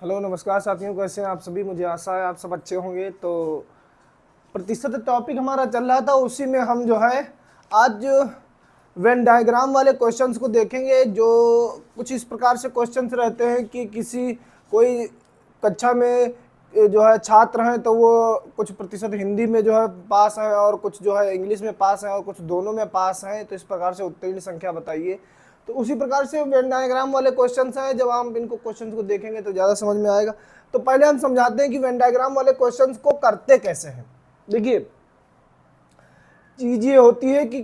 Hello नमस्कार साथियों, कैसे हैं आप सभी। मुझे आशा है आप सब अच्छे होंगे। तो प्रतिशत टॉपिक हमारा चल रहा था, उसी में हम जो है आज वेन डायग्राम वाले क्वेश्चंस को देखेंगे। जो कुछ इस प्रकार से क्वेश्चंस रहते हैं कि किसी कोई कक्षा में जो है छात्र हैं तो वो कुछ प्रतिशत हिंदी में जो है पास हैं और कुछ जो है इंग्लिश में पास हैं और कुछ दोनों में पास हैं। तो इस प्रकार से उत्तीर्ण संख्या बताइए। तो उसी प्रकार से वेन डायग्राम वाले क्वेश्चंस हैं। जब हम इनको क्वेश्चंस को देखेंगे तो ज़्यादा समझ में आएगा। तो पहले हम समझाते हैं कि वेन डायग्राम वाले क्वेश्चंस को करते कैसे हैं। देखिए, चीज ये होती है कि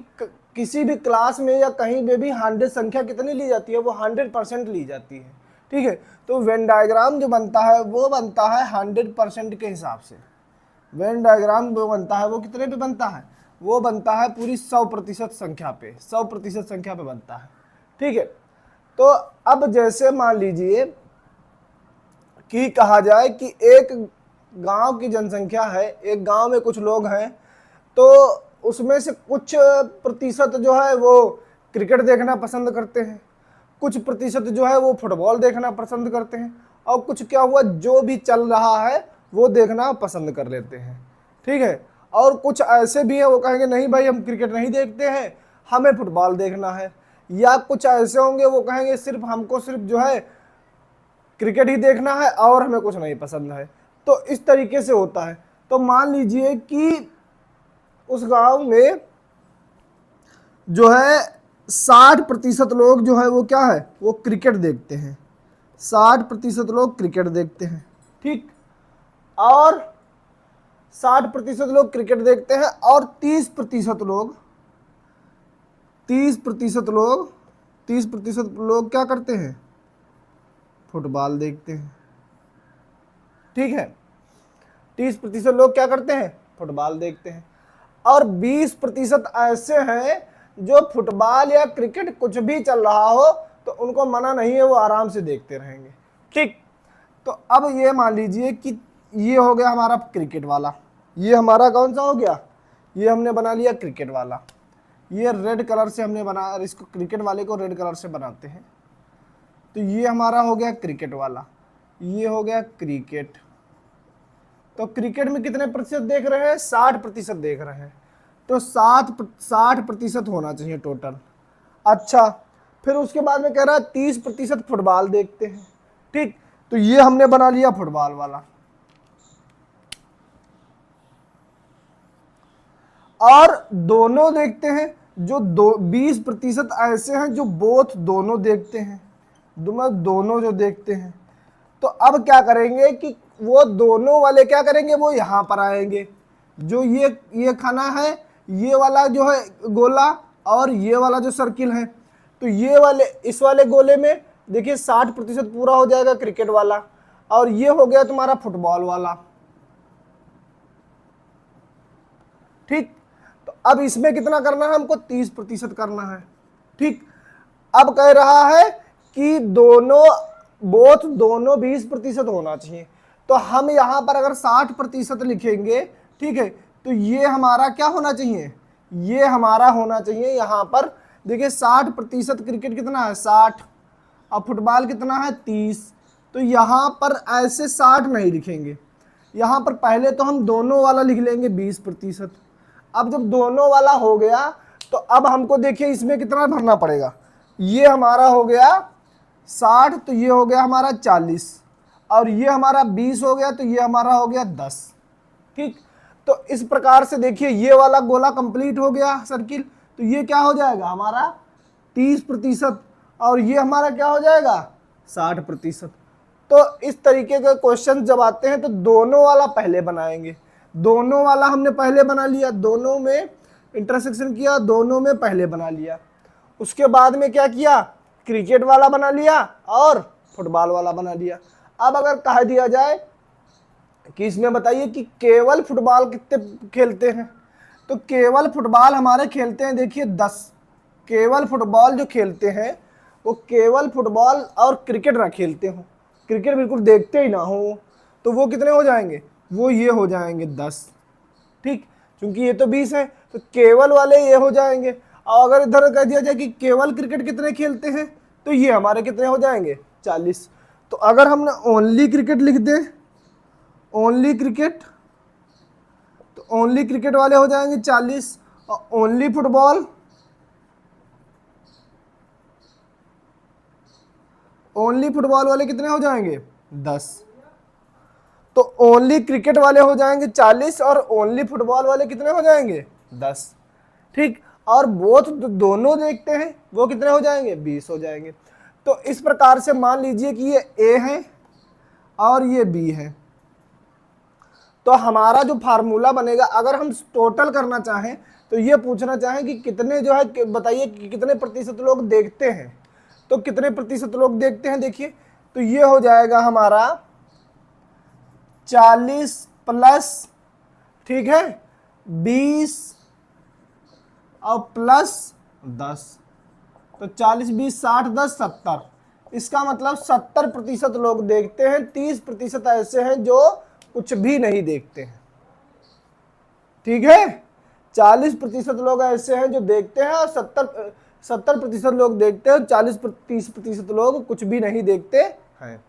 किसी भी क्लास में या कहीं पे भी 100 संख्या कितनी ली जाती है, वो 100% ली जाती है। ठीक है, तो वेन डायग्राम जो बनता है वो बनता है 100% के हिसाब से। वेन डायग्राम जो बनता है वो कितने पे बनता है, वो बनता है पूरी 100% संख्या पे, 100% संख्या पे बनता है। ठीक है, तो अब जैसे मान लीजिए कि कहा जाए कि एक गांव की जनसंख्या है, एक गांव में कुछ लोग हैं, तो उसमें से कुछ प्रतिशत जो है वो क्रिकेट देखना पसंद करते हैं, कुछ प्रतिशत जो है वो फुटबॉल देखना पसंद करते हैं, और कुछ क्या हुआ, जो भी चल रहा है वो देखना पसंद कर लेते हैं। ठीक है, और कुछ ऐसे भी हैं वो कहेंगे नहीं भाई हम क्रिकेट नहीं देखते हैं, हमें फुटबॉल देखना है। या कुछ ऐसे होंगे वो कहेंगे सिर्फ हमको सिर्फ जो है क्रिकेट ही देखना है और हमें कुछ नहीं पसंद है। तो इस तरीके से होता है। तो मान लीजिए कि उस गांव में जो है 60% लोग जो है वो क्या है, वो क्रिकेट देखते हैं। 60% लोग क्रिकेट देखते हैं। ठीक, और 60% लोग क्रिकेट देखते हैं और 30% लोग 30% लोग क्या करते हैं, फुटबॉल देखते हैं। ठीक है, 30% लोग क्या करते हैं, फुटबॉल देखते हैं। और 20% ऐसे हैं जो फुटबॉल या क्रिकेट कुछ भी चल रहा हो तो उनको मना नहीं है, वो आराम से देखते रहेंगे। ठीक, तो अब ये मान लीजिए कि ये हो गया हमारा क्रिकेट वाला, ये हमारा कौन सा हो गया, ये हमने बना लिया क्रिकेट वाला। ये रेड कलर से हमने बना, इसको क्रिकेट वाले को रेड कलर से बनाते हैं। तो ये हमारा हो गया क्रिकेट वाला, ये हो गया क्रिकेट। तो क्रिकेट में कितने प्रतिशत देख रहे हैं, 60% देख रहे हैं। तो 60% होना चाहिए टोटल। अच्छा, फिर उसके बाद में कह रहा है 30% फुटबॉल देखते हैं। ठीक, तो ये हमने बना लिया फुटबॉल वाला। और दोनों देखते हैं, जो 20% ऐसे हैं जो बोथ दोनों देखते हैं, दोनों जो देखते हैं। तो अब क्या करेंगे कि वो दोनों वाले क्या करेंगे, वो यहां पर आएंगे। जो ये खाना है, ये वाला जो है गोला और ये वाला जो सर्किल है, तो ये वाले इस वाले गोले में देखिए 60% पूरा हो जाएगा क्रिकेट वाला, और ये हो गया तुम्हारा फुटबॉल वाला। ठीक, तो अब इसमें कितना करना है हमको, 30% करना है। ठीक, अब कह रहा है कि दोनों 20% होना चाहिए। तो हम यहां पर अगर 60% लिखेंगे, ठीक है, तो ये हमारा क्या होना चाहिए, ये हमारा होना चाहिए यहां पर। देखिए 60% क्रिकेट कितना है, 60, और फुटबॉल कितना है, 30। तो यहां पर ऐसे 60 नहीं लिखेंगे, यहां पर पहले तो हम दोनों वाला लिख लेंगे 20%। अब जब दोनों वाला हो गया तो अब हमको देखिए इसमें कितना भरना पड़ेगा। ये हमारा हो गया 60, तो ये हो गया हमारा 40, और ये हमारा 20 हो गया, तो ये हमारा हो गया 10। ठीक, तो इस प्रकार से देखिए ये वाला गोला कंप्लीट हो गया सर्किल। तो ये क्या हो जाएगा हमारा 30%, और ये हमारा क्या हो जाएगा 60%। तो इस तरीके के क्वेश्चन जब आते हैं तो दोनों वाला पहले बनाएंगे। दोनों वाला हमने पहले बना लिया, दोनों में इंटरसेक्शन किया, दोनों में पहले बना लिया। उसके बाद में क्या किया, क्रिकेट वाला बना लिया और फुटबॉल वाला बना लिया। अब अगर कह दिया जाए कि इसमें बताइए कि केवल फुटबॉल कितने खेलते हैं, तो केवल फुटबॉल हमारे खेलते हैं देखिए 10। केवल फुटबॉल जो खेलते हैं वो केवल फुटबॉल और क्रिकेट ना खेलते हो, क्रिकेट बिल्कुल देखते ही ना हो, तो वो कितने हो जाएंगे, वो ये हो जाएंगे 10। ठीक, क्योंकि ये तो 20 है तो केवल वाले ये हो जाएंगे। और अगर इधर कह दिया जाए कि केवल क्रिकेट कितने खेलते हैं, तो ये हमारे कितने हो जाएंगे 40। तो अगर हमने ओनली क्रिकेट लिख दे, ओनली क्रिकेट, तो ओनली क्रिकेट वाले हो जाएंगे 40, और ओनली फुटबॉल, ओनली फुटबॉल वाले कितने हो जाएंगे 10। तो ओनली क्रिकेट वाले हो जाएंगे 40 और ओनली फुटबॉल वाले कितने हो जाएंगे 10। ठीक, और बोथ दोनों देखते हैं वो कितने हो जाएंगे 20 हो जाएंगे। तो इस प्रकार से मान लीजिए कि ये ए है और ये बी है। तो हमारा जो फार्मूला बनेगा, अगर हम टोटल करना चाहें तो ये पूछना चाहें कि कितने जो है बताइए कि कितने प्रतिशत लोग देखते हैं, तो कितने प्रतिशत लोग देखते हैं, देखिए तो ये हो जाएगा हमारा 40 प्लस, ठीक है, 20 और प्लस 10, तो 40 20 60 10 70। इसका मतलब 70% लोग देखते हैं, 30% ऐसे हैं जो कुछ भी नहीं देखते हैं। ठीक है, 40% लोग ऐसे हैं जो देखते हैं और 70% लोग देखते हैं, 30% लोग कुछ भी नहीं देखते हैं।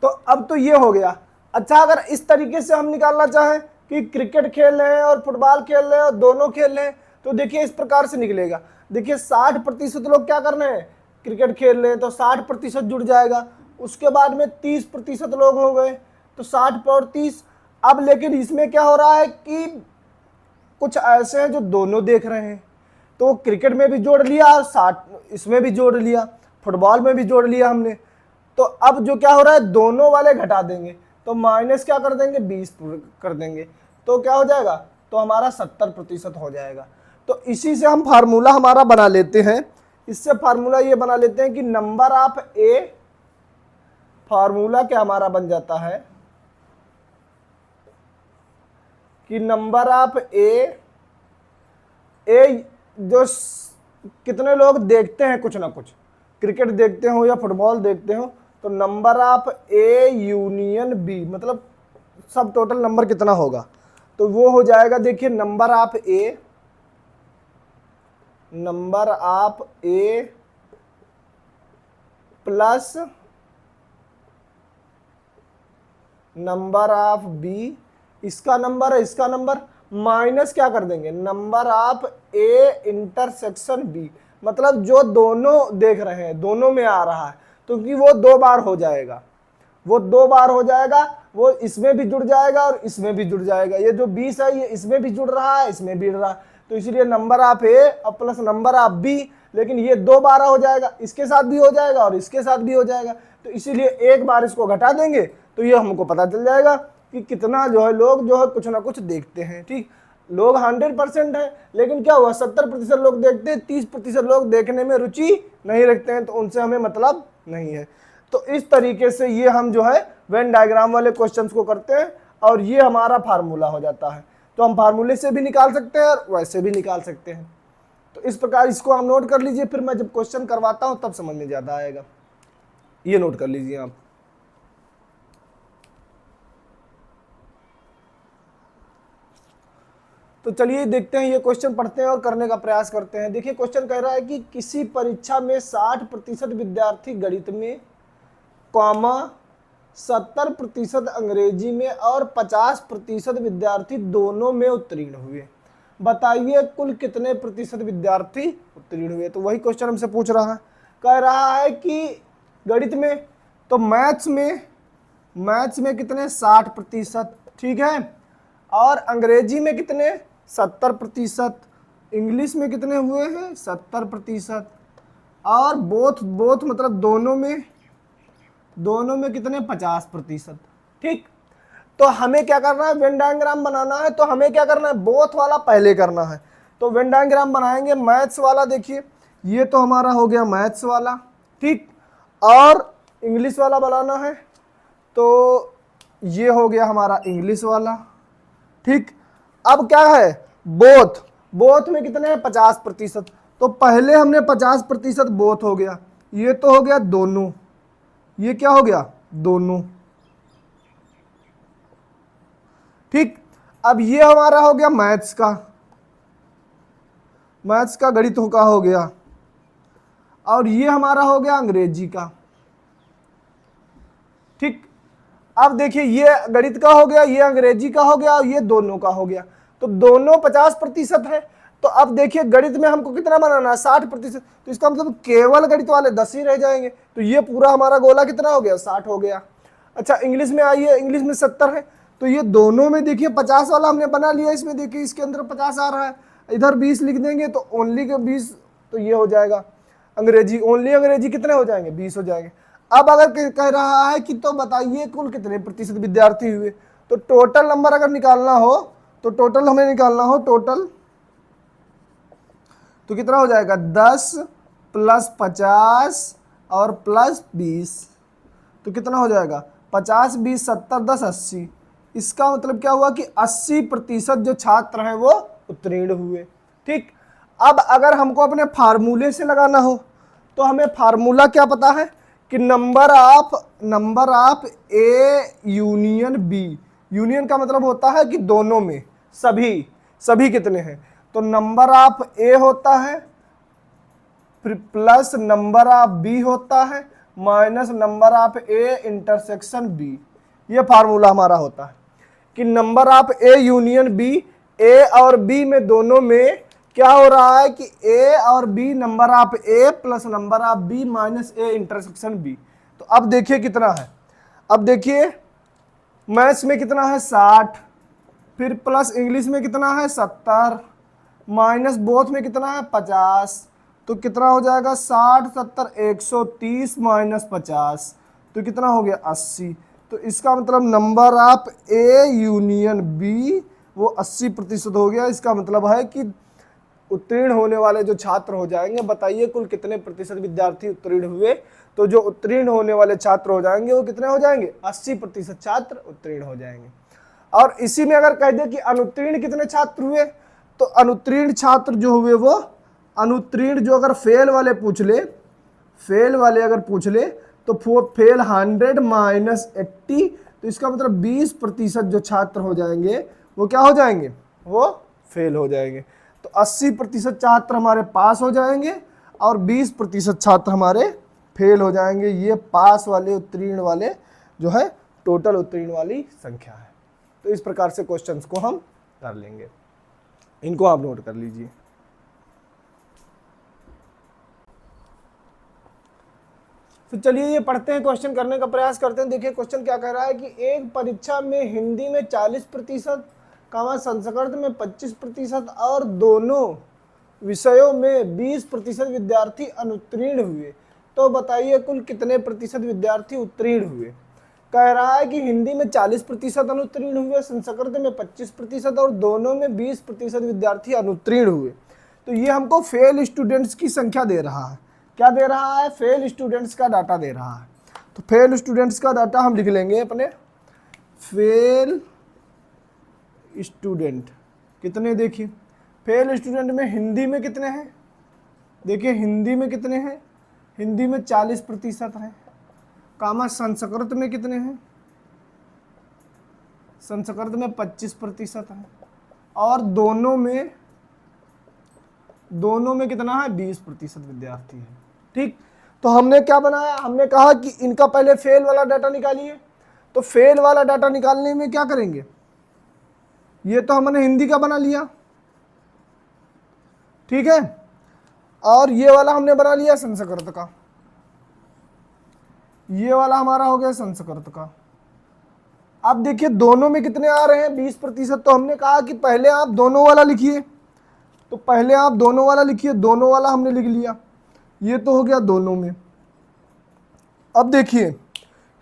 तो अब तो ये हो गया। अच्छा, अगर इस तरीके से हम निकालना चाहें कि क्रिकेट खेल रहे हैं और फुटबॉल खेल रहे हैं और दोनों खेल रहे हैं, तो देखिए इस प्रकार से निकलेगा। देखिए 60% लोग क्या कर रहे हैं, क्रिकेट खेल रहे हैं, तो 60% जुड़ जाएगा। उसके बाद में 30% लोग हो गए, तो 60 और 30। अब लेकिन इसमें क्या हो रहा है कि कुछ ऐसे हैं जो दोनों देख रहे हैं, तो क्रिकेट में भी जोड़ लिया और 60 इसमें भी जोड़ लिया, फुटबॉल में भी जोड़ लिया हमने। तो अब जो क्या हो रहा है, दोनों वाले घटा देंगे, तो माइनस क्या कर देंगे 20 कर देंगे, तो क्या हो जाएगा, तो हमारा 70% हो जाएगा। तो इसी से हम फार्मूला हमारा बना लेते हैं। इससे फार्मूला ये बना लेते हैं कि नंबर ऑफ ए, फार्मूला क्या हमारा बन जाता है कि नंबर ऑफ ए जो कितने लोग देखते हैं कुछ ना कुछ, क्रिकेट देखते हो या फुटबॉल देखते हो, तो number of A union B, मतलब सब टोटल नंबर कितना होगा, तो वो हो जाएगा, देखिए number of A, number of A plus number of B, इसका नंबर है, इसका नंबर, माइनस क्या कर देंगे number of A intersection B, मतलब जो दोनों देख रहे हैं दोनों में आ रहा है, क्योंकि वो 2 बार हो जाएगा, वो 2 बार हो जाएगा, वो इसमें भी जुड़ जाएगा और इसमें भी जुड़ जाएगा। ये जो 20 है ये इसमें भी जुड़ रहा है, इसमें भी जुड़ रहा है, तो इसलिए नंबर ऑफ ए और प्लस नंबर ऑफ बी, लेकिन ये 2 बार हो जाएगा, इसके साथ भी हो जाएगा और इसके साथ भी हो जाएगा, तो इसीलिए एक बार इसको घटा देंगे तो ये हमको पता चल जाएगा कि कितना जो है लोग जो है कुछ ना कुछ देखते हैं। ठीक, लोग 100% है, लेकिन क्या हुआ 70% लोग देखते हैं, 30% लोग देखने में रुचि नहीं रखते हैं, तो उनसे हमें मतलब नहीं है। तो इस तरीके से ये हम जो है वेन डायग्राम वाले क्वेश्चंस को करते हैं और ये हमारा फार्मूला हो जाता है। तो हम फार्मूले से भी निकाल सकते हैं और वैसे भी निकाल सकते हैं। तो इस प्रकार इसको आप नोट कर लीजिए, फिर मैं जब क्वेश्चन करवाता हूं तब समझ में ज्यादा आएगा। ये नोट कर लीजिए आप। तो चलिए देखते हैं, ये क्वेश्चन पढ़ते हैं और करने का प्रयास करते हैं। देखिए क्वेश्चन कह रहा है कि किसी परीक्षा में 60% विद्यार्थी गणित में, 70% अंग्रेजी में और 50% विद्यार्थी दोनों में उत्तीर्ण हुए। बताइए कुल कितने प्रतिशत विद्यार्थी उत्तीर्ण हुए। तो वही क्वेश्चन हमसे पूछ रहा है, कह रहा है कि गणित में, तो मैथ्स में कितने 60%, ठीक है, और अंग्रेजी में कितने 70%, इंग्लिश में कितने हुए हैं 70%, और बोथ मतलब दोनों में कितने 50%। ठीक, तो हमें क्या करना है, वेन डायग्राम बनाना है, तो हमें क्या करना है, बोथ वाला पहले करना है। तो वेन डायग्राम बनाएंगे मैथ्स वाला, देखिए ये तो हमारा हो गया मैथ्स वाला, ठीक, और इंग्लिश वाला बनाना है, तो ये हो गया हमारा इंग्लिश वाला। ठीक, अब क्या है, बोथ में कितने हैं 50%, तो पहले हमने 50% बोथ हो गया, ये तो हो गया दोनों, ये क्या हो गया दोनों। ठीक, अब ये हमारा हो गया मैथ्स का गणित का हो गया। और ये हमारा हो गया अंग्रेजी का। ठीक, अब देखिए ये गणित का हो गया, ये अंग्रेजी का हो गया और ये दोनों का हो गया। तो दोनों 50% है। तो अब देखिए गणित में हमको कितना बनाना है, 60%। तो इसका मतलब केवल गणित वाले 10 ही रह जाएंगे। तो ये पूरा हमारा गोला कितना हो गया, 60 हो गया। अच्छा इंग्लिश में आइए, इंग्लिश में 70 है। तो ये दोनों में देखिए 50 वाला हमने बना लिया, इसमें देखिए इसके अंदर 50 आ रहा है, इधर 20 लिख देंगे तो ओनली के 20, तो ये हो जाएगा अंग्रेजी, ओनली अंग्रेजी कितने हो जाएंगे, 20 हो जाएंगे। अब अगर कह रहा है कि तो बताइए कुल कितने प्रतिशत विद्यार्थी हुए, तो टोटल नंबर अगर निकालना हो तो टोटल हमें निकालना हो टोटल, तो कितना हो जाएगा 10 प्लस 50 और प्लस 20, तो कितना हो जाएगा 50 20 70 10 80। इसका मतलब क्या हुआ कि 80% जो छात्र हैं वो उत्तीर्ण हुए। ठीक, अब अगर हमको अपने फार्मूले से लगाना हो तो हमें फार्मूला क्या पता है कि number of A union B. Union का मतलब होता है कि दोनों में सभी कितने हैं, तो नंबर ऑफ ए होता है प्लस नंबर ऑफ बी होता है minus number of A intersection B. ये फार्मूला हमारा होता है कि number of A union B, A और बी में दोनों में क्या हो रहा है कि ए और B number of A plus number of B minus A intersection B. तो अब देखिए कितना है, अब देखिए मैथ्स में कितना है 60, फिर प्लस इंग्लिश में कितना है 70, माइनस बोथ में कितना है 50, तो कितना हो जाएगा 60 70 130 माइनस 50, तो कितना हो गया 80। तो इसका मतलब number of A union B वो 80% हो गया। इसका मतलब है कि उत्तीर्ण होने वाले जो छात्र हो जाएंगे, बताइए कुल कितने प्रतिशत विद्यार्थी उत्तीर्ण हुए, तो जो उत्तीर्ण होने वाले छात्र हो जाएंगे वो कितने हो जाएंगे 80% छात्र उत्तीर्ण हो जाएंगे। और इसी में अगर कह दे कि अनुत्तीर्ण कितने छात्र हुए, तो अनुत्तीर्ण छात्र जो हुए वो अनुत्तीर्ण जो अगर फेल वाले अगर पूछ ले तो फेल 100 माइनस 80, तो इसका मतलब 20% जो छात्र हो जाएंगे वो क्या हो जाएंगे, वो फेल हो जाएंगे। तो 80% छात्र हमारे पास हो जाएंगे और 20% छात्र हमारे फेल हो जाएंगे। ये पास वाले उत्तीर्ण वाले जो है टोटल उत्तीर्ण वाली संख्या है। तो इस प्रकार से क्वेश्चंस को हम कर लेंगे, इनको आप नोट कर लीजिए। तो चलिए ये पढ़ते हैं, क्वेश्चन करने का प्रयास करते हैं। देखिए क्वेश्चन क्या कह रहा है कि एक परीक्षा में हिंदी में 40%, संस्कृत में 25% और दोनों विषयों में 20% विद्यार्थी अनुत्तीर्ण हुए, तो बताइए कुल कितने प्रतिशत विद्यार्थी उत्तीर्ण हुए। कह रहा है कि हिंदी में 40% अनुत्तीर्ण हुए, संस्कृत में 25% और दोनों में 20% विद्यार्थी अनुत्तीर्ण हुए। तो ये हमको फेल स्टूडेंट्स की संख्या दे रहा है। क्या दे रहा है, फेल स्टूडेंट्स का डाटा दे रहा है। तो फेल स्टूडेंट्स का डाटा हम लिख लेंगे अपने, फेल स्टूडेंट कितने, देखिए फेल स्टूडेंट में हिंदी में कितने हैं, देखिए हिंदी में कितने हैं, हिंदी में 40% है, संस्कृत में कितने हैं, संस्कृत में 25% है और दोनों में कितना है 20% विद्यार्थी है। ठीक, तो हमने क्या बनाया, हमने कहा कि इनका पहले फेल वाला डाटा निकालिए। तो फेल वाला डाटा निकालने में क्या करेंगे, ये तो हमने हिंदी का बना लिया, ठीक है, और ये वाला हमने बना लिया संस्कृत का, ये वाला हमारा हो गया संस्कृत का। अब देखिए दोनों में कितने आ रहे हैं 20%, तो हमने कहा कि पहले आप दोनों वाला लिखिए, तो पहले आप दोनों वाला लिखिए, दोनों वाला हमने लिख लिया, ये तो हो गया दोनों में। अब देखिए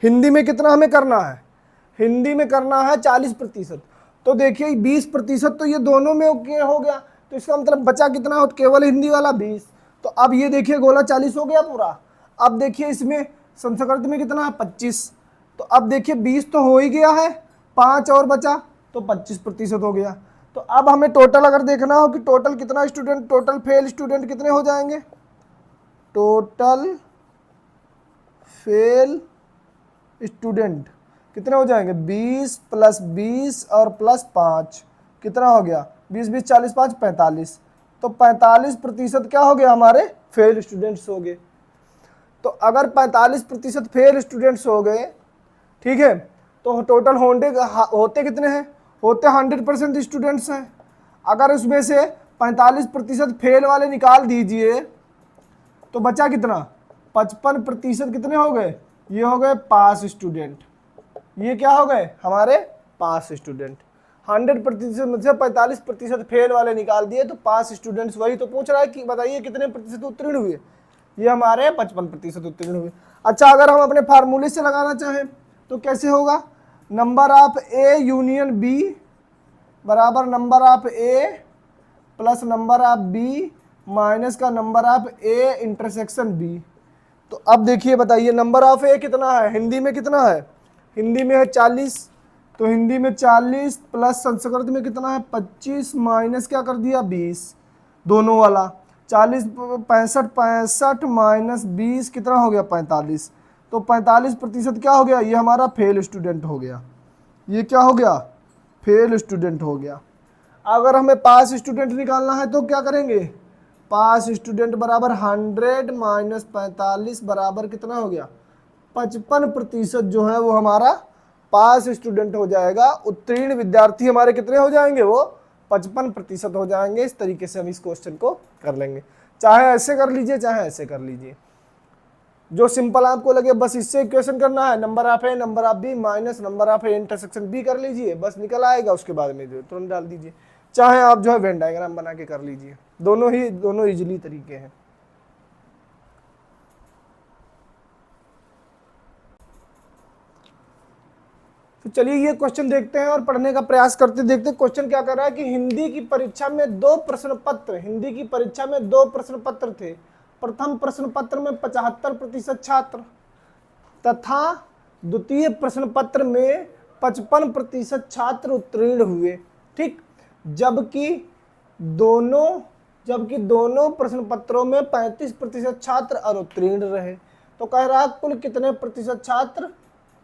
हिंदी में कितना हमें करना है, हिंदी में करना है 40%, तो देखिए 20% तो ये दोनों में हो गया, तो इसका मतलब बचा कितना हो, केवल हिंदी वाला 20। तो अब ये देखिए गोला 40 हो गया पूरा। अब देखिए इसमें संस्कृत में कितना है 25, तो अब देखिए 20 तो हो ही गया है, 5 और बचा तो 25% हो गया। तो अब हमें टोटल अगर देखना हो कि टोटल कितना स्टूडेंट, टोटल फेल स्टूडेंट कितने हो जाएंगे, टोटल फेल स्टूडेंट कितने हो जाएंगे 20 प्लस 20 और प्लस 5 कितना हो गया 20 20 40 5 45, तो 45% क्या हो गया हमारे फेल स्टूडेंट्स हो गए। तो अगर 45% फेल स्टूडेंट्स हो गए, ठीक है, तो टोटल होते कितने हैं? होते 100% स्टूडेंट्स हैं। अगर उसमें से 45% फेल वाले निकाल दीजिए तो बचा कितना? 55% कितने हो गए? ये हो गए पास स्टूडेंट। ये क्या हो गए? हमारे पास स्टूडेंट। 100% में से 45% फेल वाले निकाल दिए तो पास स्टूडेंट्स। वही तो पूछ रहा है कि बताइए कितने प्रतिशत उत्तीर्ण हुए? ये हमारे 55% उत्तीर्ण हुए। अच्छा, अगर हम अपने फार्मूले से लगाना चाहें तो कैसे होगा? Number of A union B बराबर number of A plus number of B minus का number of A intersection B. तो अब देखिए, बताइए नंबर ऑफ ए कितना है? हिंदी में कितना है? हिंदी में है 40। तो हिंदी में 40 प्लस संस्कृत में कितना है? 25 माइनस क्या कर दिया? 20। दोनों वाला 40 65 माइनस 20 कितना हो गया? 45। तो 45% क्या हो गया? ये हमारा फेल स्टूडेंट हो गया। ये क्या हो गया? फेल स्टूडेंट हो गया। अगर हमें पास स्टूडेंट निकालना है तो क्या करेंगे? पास स्टूडेंट बराबर 100 माइनस 45 बराबर कितना हो गया? 55% जो है वो हमारा पास स्टूडेंट हो जाएगा। उत्तीर्ण विद्यार्थी हमारे कितने हो जाएंगे? वो 55% हो जाएंगे। इस तरीके से हम इस क्वेश्चन को कर लेंगे। चाहे ऐसे कर लीजिए, चाहे ऐसे कर लीजिए, जो सिंपल आपको लगे बस इससे इक्वेशन करना है। Number of A number of B minus number of A intersection B कर लीजिए, बस निकल आएगा। उसके बाद में जो तुरंत डाल दीजिए। चाहे आप जो है वेन डायग्राम बना के कर लीजिए। दोनों इजीली तरीके हैं। तो चलिए ये क्वेश्चन देखते हैं और पढ़ने का प्रयास करते देखते हैं क्वेश्चन क्या कर रहा है कि हिंदी की परीक्षा में दो प्रश्न पत्र थे। प्रथम प्रश्न पत्र में 75% छात्र तथा द्वितीय प्रश्न पत्र में 55% छात्र उत्तीर्ण हुए। ठीक, जबकि दोनों प्रश्न पत्रों में 35% छात्र अनुत्तीर्ण रहे। तो कह रहा है कुल कितने प्रतिशत छात्र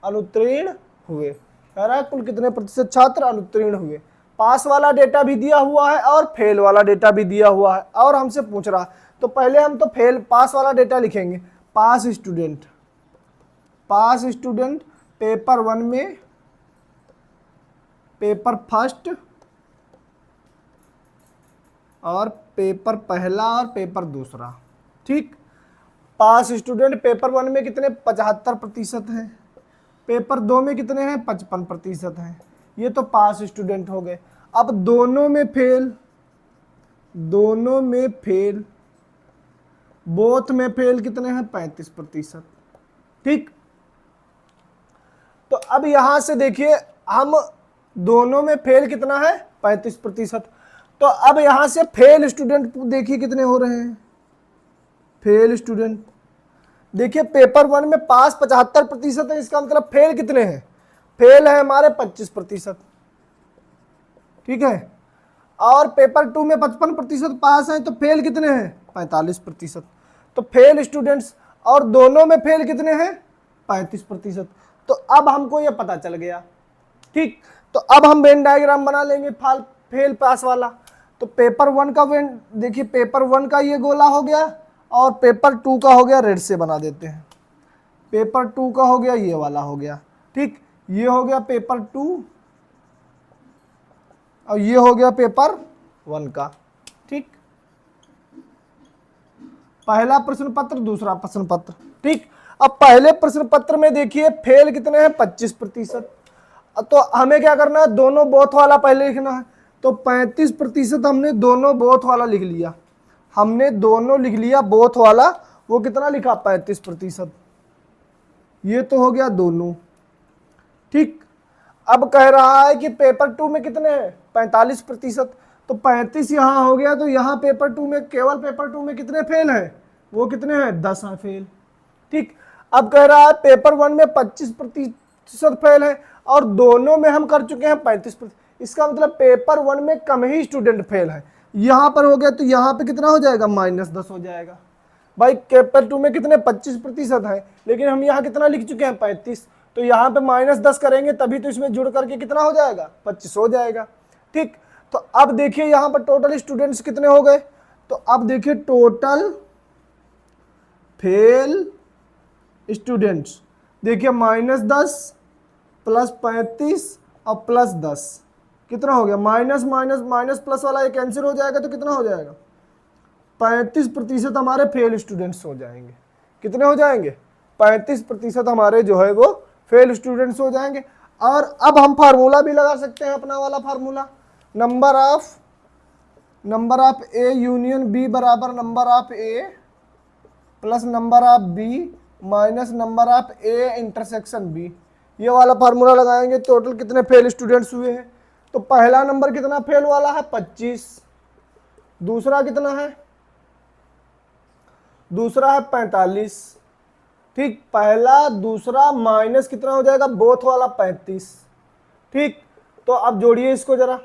अनुत्तीर्ण हुए? कह रहा है कुल कितने प्रतिशत छात्र अनुत्तीर्ण हुए। पास वाला डेटा भी दिया हुआ है और फेल वाला डेटा भी दिया हुआ है और हमसे पूछ रहा है। तो पहले हम तो पास वाला डेटा लिखेंगे। पास स्टूडेंट पेपर 1 में, पेपर फर्स्ट और पेपर पहला और पेपर दूसरा। ठीक, पास स्टूडेंट पेपर 1 में कितने? 75% हैं। पेपर 2 में कितने हैं? 55% हैं। ये तो पास स्टूडेंट हो गए। अब दोनों में फेल, बोथ में फेल कितने हैं? 35%। ठीक, तो अब यहां से देखिए, हम दोनों में फेल कितना है? 35%। तो अब यहां से फेल स्टूडेंट देखिए कितने हो रहे हैं? फेल स्टूडेंट देखिए, पेपर 1 में पास 75% है, इसका मतलब फेल कितने हैं? फेल है हमारे 25%। ठीक है, और पेपर 2 में 55% पास हैं, तो फेल कितने हैं? 45%। तो फेल स्टूडेंट्स, और दोनों में फेल कितने हैं? 35%। तो अब हमको ये पता चल गया। ठीक, तो अब हम वेन डायग्राम बना लेंगे फेल पास वाला। तो पेपर 1 का वेन देखिए, पेपर 1 का ये गोला हो गया और पेपर 2 का हो गया। रेड से बना देते हैं। पेपर 2 का हो गया, ये वाला हो गया। ठीक, ये हो गया पेपर 2 और ये हो गया पेपर 1 का। ठीक, पहला प्रश्न पत्र, दूसरा प्रश्न पत्र। ठीक, अब पहले प्रश्न पत्र में देखिए फेल कितने हैं? 25%। तो हमें क्या करना है? दोनों बोथ वाला पहले लिखना है। तो 35% हमने दोनों बोथ वाला लिख लिया। हमने दोनों लिख लिया बोथ वाला। वो कितना लिखा? 35%। ये तो हो गया दोनों। ठीक, अब कह रहा है कि पेपर 2 में कितने हैं? 45%। तो 35 यहाँ हो गया। तो यहाँ पेपर 2 में, केवल पेपर 2 में कितने फेल हैं? वो कितने हैं? 10 हैं फेल। ठीक, अब कह रहा है पेपर 1 में 25% फेल है और दोनों में हम कर चुके हैं 35%। इसका मतलब पेपर 1 में कम ही स्टूडेंट फेल है। यहाँ पर हो गया, तो यहाँ पे कितना हो जाएगा? -10 हो जाएगा। भाई पेपर 2 में कितने? 25% है, लेकिन हम यहाँ कितना लिख चुके हैं? 35। तो यहाँ पे -10 करेंगे तभी तो इसमें जुड़ करके कितना हो जाएगा? 25 हो जाएगा। ठीक, तो अब देखिए यहाँ पर टोटल स्टूडेंट्स कितने हो गए? तो अब देखिए टोटल फेल स्टूडेंट्स। देखिए -10 प्लस 35 और प्लस 10 कितना हो गया, माइनस माइनस माइनस प्लस वाला ये कैंसिल हो जाएगा तो कितना हो जाएगा, 35% हमारे फेल स्टूडेंट्स हो जाएंगे। कितने हो जाएंगे, 35% हमारे जो है वो फेल स्टूडेंट्स हो जाएंगे। और अब हम फार्मूला भी लगा सकते हैं, अपना वाला formula, number of A union B बराबर number of A plus number of B minus number of A intersection B. ये वाला फार्मूला लगाएंगे, टोटल कितने फेल स्टूडेंट्स हुए हैं। तो पहला नंबर कितना फेल वाला है, 25। दूसरा कितना है, दूसरा है 45। ठीक, पहला दूसरा माइनस कितना हो जाएगा, बोथ वाला 35। ठीक, तो अब जोड़िए इसको जरा,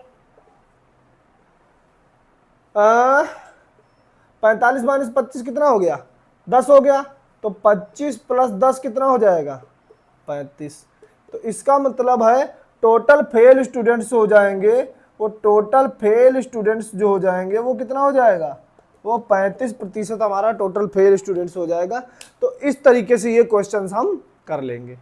45 माइनस 25 कितना हो गया, 10 हो गया। तो 25 प्लस 10 कितना हो जाएगा, 35। तो इसका मतलब है टोटल फेल स्टूडेंट्स हो जाएंगे, वो टोटल फेल स्टूडेंट्स जो हो जाएंगे वो कितना हो जाएगा, वो 35% हमारा टोटल फेल स्टूडेंट्स हो जाएगा। तो इस तरीके से ये क्वेश्चंस हम कर लेंगे।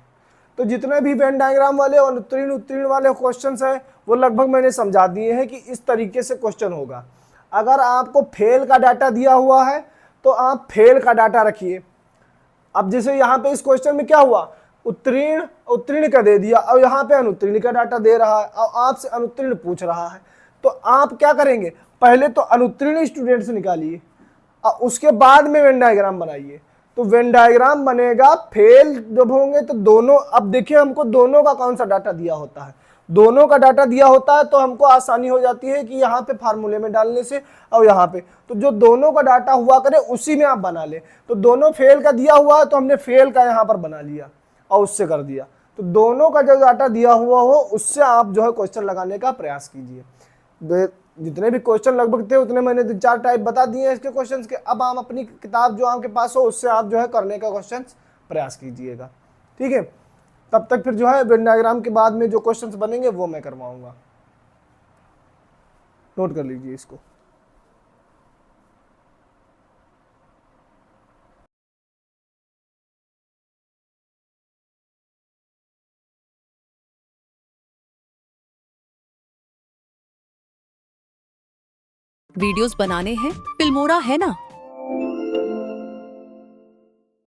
तो जितने भी वेन डायग्राम वाले और उत्तीर्ण वाले क्वेश्चंस हैं वो लगभग मैंने समझा दिए हैं कि इस तरीके से क्वेश्चन होगा। अगर आपको फेल का डाटा दिया हुआ है तो आप फेल का डाटा रखिए। अब जैसे यहाँ पे इस क्वेश्चन में क्या हुआ, उत्तीर्ण का दे दिया और यहाँ पे अनुत्तीर्ण का डाटा दे रहा है और आपसे अनुत्तीर्ण पूछ रहा है। तो आप क्या करेंगे, पहले तो अनुत्तीर्ण स्टूडेंट्स निकालिए और उसके बाद में वेन डायग्राम बनाइए। तो वेन डायग्राम बनेगा, फेल जब होंगे तो दोनों, अब देखिए हमको दोनों का कौन सा डाटा दिया होता है, दोनों का डाटा दिया होता है तो हमको आसानी हो जाती है कि यहाँ पे फार्मूले में डालने से और यहाँ पे, तो जो दोनों का डाटा हुआ करे उसी में आप बना ले। तो दोनों फेल का दिया हुआ है तो हमने फेल का यहाँ पर बना लिया और उससे कर दिया। तो दोनों का जो डाटा दिया हुआ हो उससे आप जो है क्वेश्चन लगाने का प्रयास कीजिए। जितने भी क्वेश्चन लगभग थे उतने मैंने 4 टाइप बता दिए हैं इसके क्वेश्चंस के। अब आप अपनी किताब जो आपके पास हो उससे आप जो है करने का क्वेश्चन प्रयास कीजिएगा। ठीक है, तब तक फिर जो है वेन डायग्राम के बाद में जो क्वेश्चंस बनेंगे वो मैं करवाऊंगा, नोट कर लीजिए इसको। वीडियोस बनाने हैं, फिल्मोरा है ना।